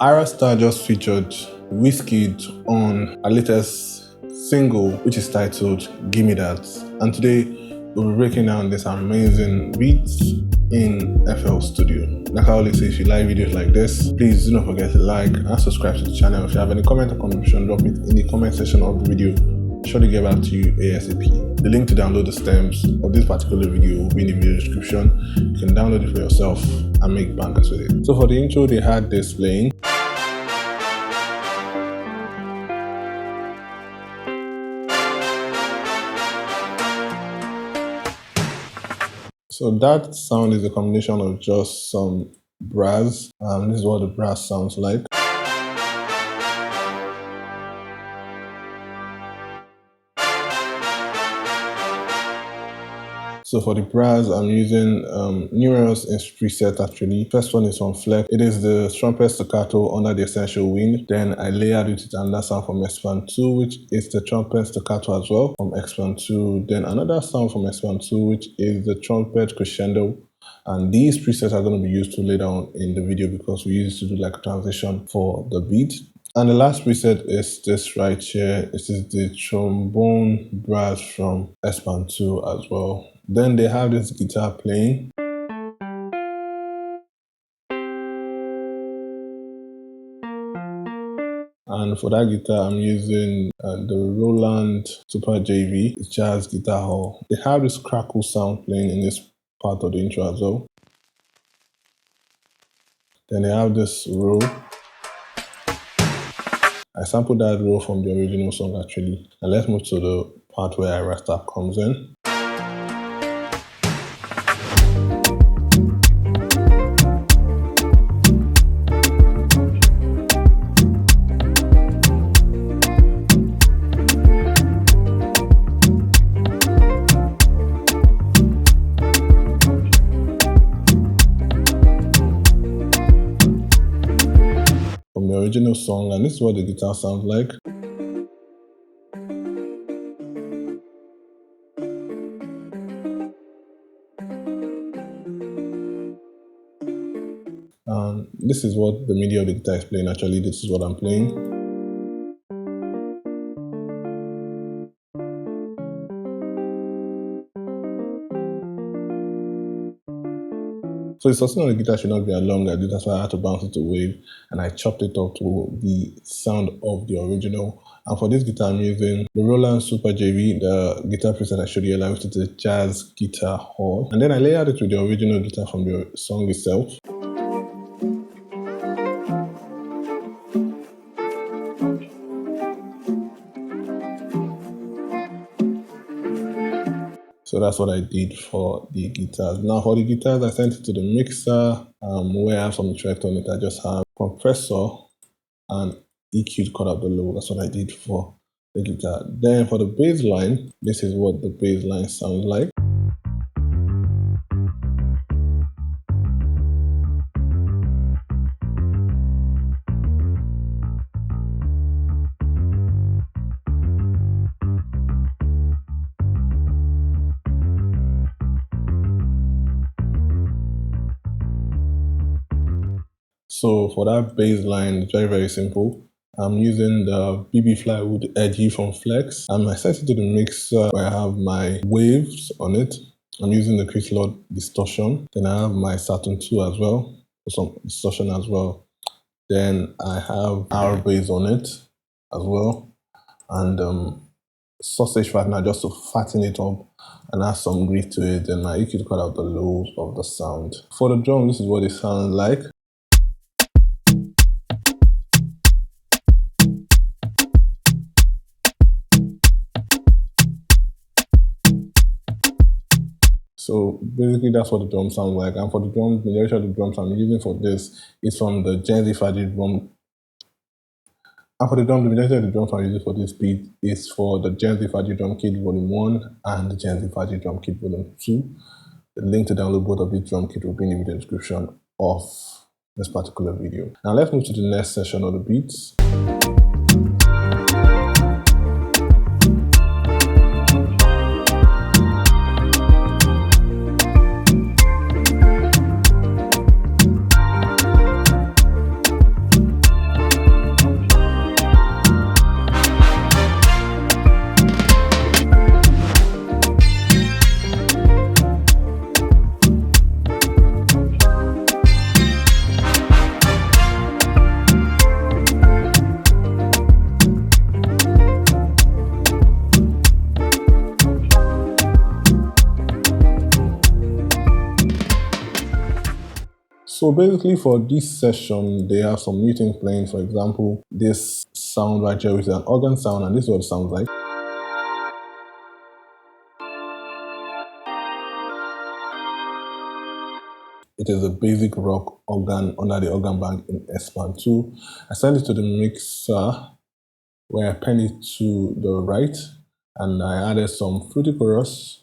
AYRA Star just featured WIZKID on her latest single, which is titled Gimme That. And today, we'll be breaking down this amazing beats in FL Studio. Like I always say, if you like videos like this, please do not forget to like and subscribe to the channel. If you have any comment or contribution, drop it in the comment section of the video. Sure to get back to you ASAP. The link to download the stems of this particular video will be in the video description. You can download it for yourself and make bangers with it. So for the intro, they had this playing. So that sound is a combination of just some brass. This is what the brass sounds like. So for the brass, I'm using numerous presets actually. First one is from Flex. It is the trumpet staccato under the essential wind. Then I layered it with another sound from Expand 2, which is the trumpet staccato as well from Expand 2. Then another sound from Expand 2, which is the trumpet crescendo. And these presets are going to be used to later on in the video because we use it to do like a transition for the beat. And the last preset is this right here. This is the trombone brass from Expand 2 as well. Then they have this guitar playing. And for that guitar, I'm using the Roland Super JV Jazz Guitar Hall. They have this crackle sound playing in this part of the intro as well. Then they have this roll. I sampled that roll from the original song actually. And let's move to the part where AYRA Star comes in. The original song, and this is what the guitar sounds like. This is what the MIDI of the guitar is playing. Actually, this is what I'm playing. So the sustain on the guitar should not be as long as this. That's why I had to bounce it to wave, and I chopped it up to the sound of the original. And for this guitar, I'm using the Roland Super JV, the guitar preset I showed you earlier, which is the Jazz Guitar Hall. And then I layered it with the original guitar from the song itself. So that's what I did for the guitars. Now for the guitars, I sent it to the mixer where I have some effect on it. I just have compressor and EQ to cut out the low. That's what I did for the guitar. Then for the bass line, this is what the bass line sounds like. So for that bass line, it's very, very simple. I'm using the BB Flywood Edgy from Flex. I set it to the mixer where I have my waves on it. I'm using the Chris Lord distortion. Then I have my Saturn 2 as well, for some distortion as well. Then I have our bass on it as well. And sausage fattener just to fatten it up and add some grit to it. And my EQ to cut out the lows of the sound. For the drum, this is what it sounds like. So basically that's what the drum sounds like. And for the drums, the majority of the drums I'm using for this is from the Gen Z Faji drum. And for the drum, the majority of the drums I'm using for this beat is for the Gen Z Faji Drum Kit Volume 1 and the Gen Z Faji Drum Kit Volume 2. The link to download both of these drum kits will be in the video description of this particular video. Now let's move to the next section of the beats. So basically for this session, they have some new things playing. For example, this sound right here, which is an organ sound, and this is what it sounds like. It is a basic rock organ under the organ bank in S-Band 2. I sent it to the mixer where I penned it to the right, and I added some fruity chorus,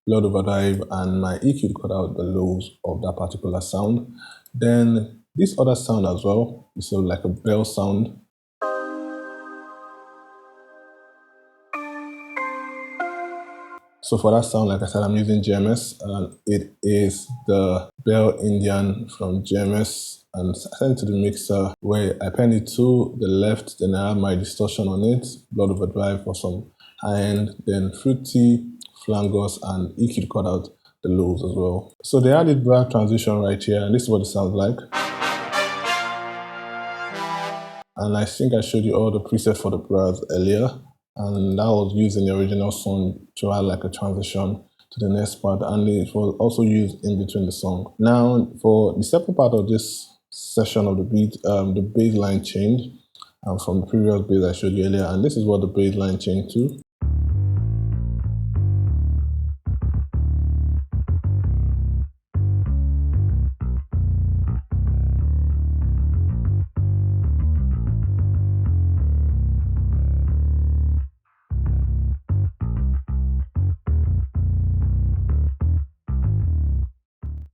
loud overdrive, and my EQ cut out the lows of that particular sound. Then this other sound as well, is like a bell sound. So for that sound, like I said, I'm using GMS, and it is the Bell Indian from GMS, and I sent it to the mixer where I pen it to the left, then I have my distortion on it, loud overdrive for some high end, then fruity, flangos, and EQ cut out the lows as well. So they added brass transition right here, and this is what it sounds like. And I think I showed you all the presets for the brass earlier, and that was used in the original song to add like a transition to the next part, and it was also used in between the song. Now for the second part of this session of the beat, the bass line changed from the previous bass I showed you earlier, and this is what the bass line changed to.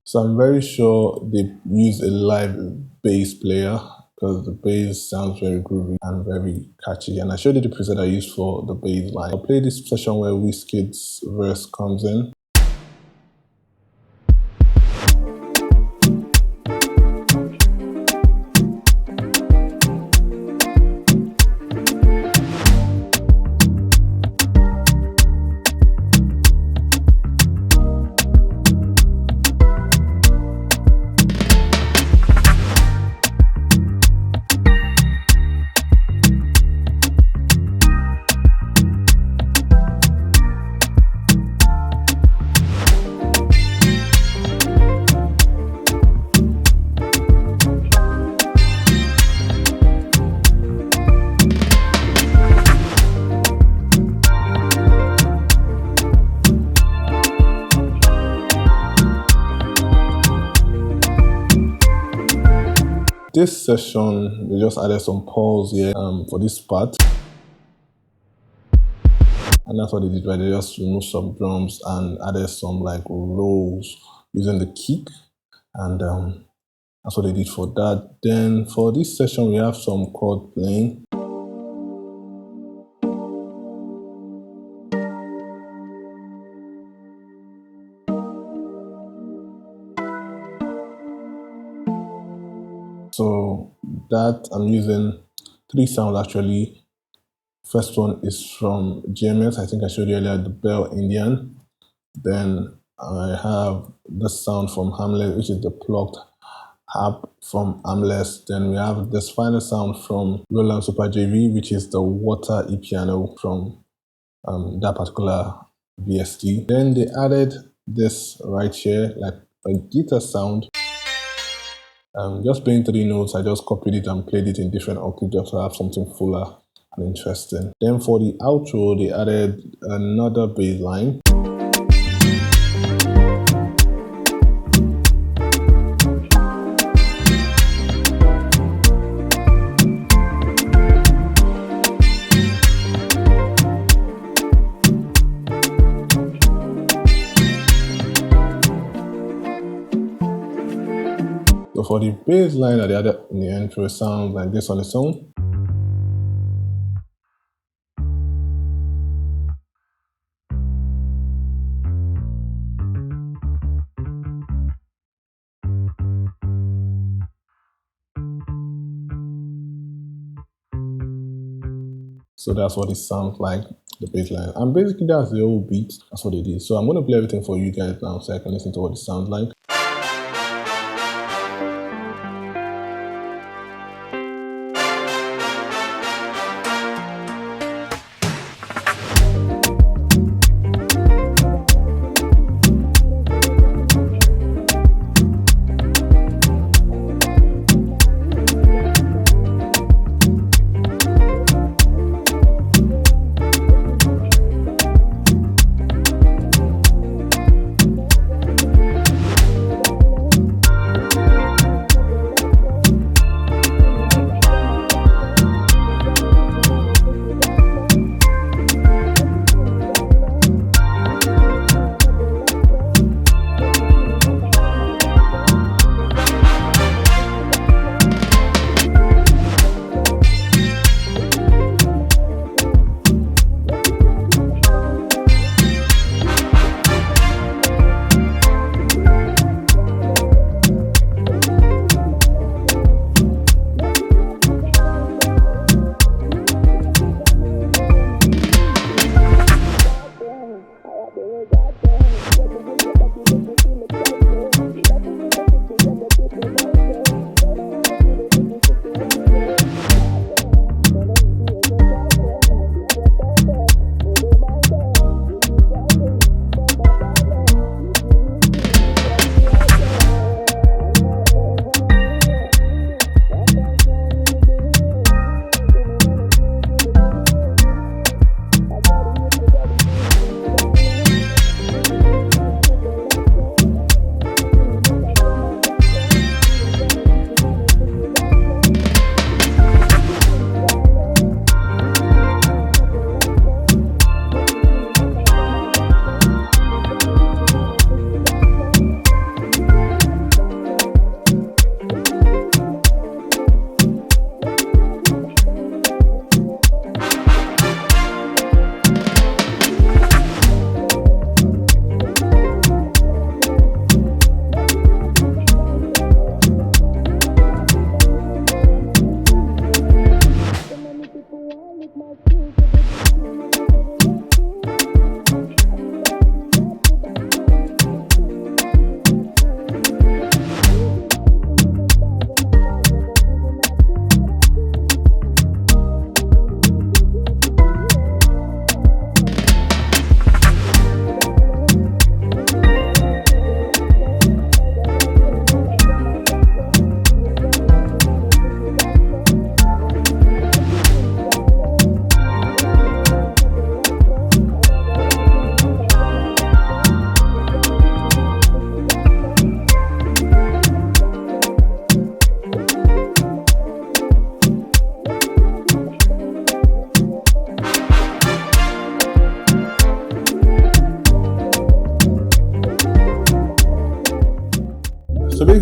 So I'm very sure they use a live bass player because the bass sounds very groovy and very catchy. And I showed you the preset I used for the bass line. I'll play this session where WIZKID's verse comes in. This session, they just added some pause here for this part. And that's what they did, right? They just removed some drums and added some like rolls using the kick. And that's what they did for that. Then for this session, we have some chord playing. So that I'm using 3 sounds actually. First one is from GMS. I think I showed you earlier, the Bell Indian. Then I have the sound from Hamlet, which is the plucked harp from Amless. Then we have this final sound from Roland Super JV, which is the water e-piano from that particular VST. Then they added this right here, like a guitar sound. Just playing 3 notes, I just copied it and played it in different octaves just to have something fuller and interesting. Then for the outro, they added another bass line. So for the bass line that they added in the intro, sounds like this on its own. So that's what it sounds like, the bass line. And basically that's the whole beat. That's what they did. So I'm going to play everything for you guys now so I can listen to what it sounds like.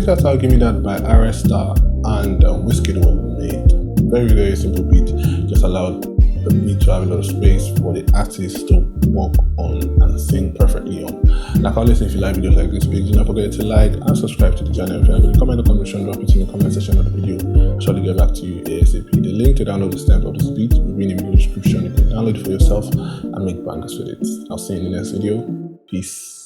quick shout out, Give Me That by AYRA and WIZKID was made. Very simple beat, just allowed the beat to have a lot of space for the artist to work on and sing perfectly on. Like I always say, if you like videos like this, please do not forget to like and subscribe to the channel. If you have any comment or contribution, drop it in the comment section of the video. I'll surely get back to you ASAP. The link to download the stamp of this beat will be in the video description. You can download it for yourself and make bangers with it. I'll see you in the next video. Peace.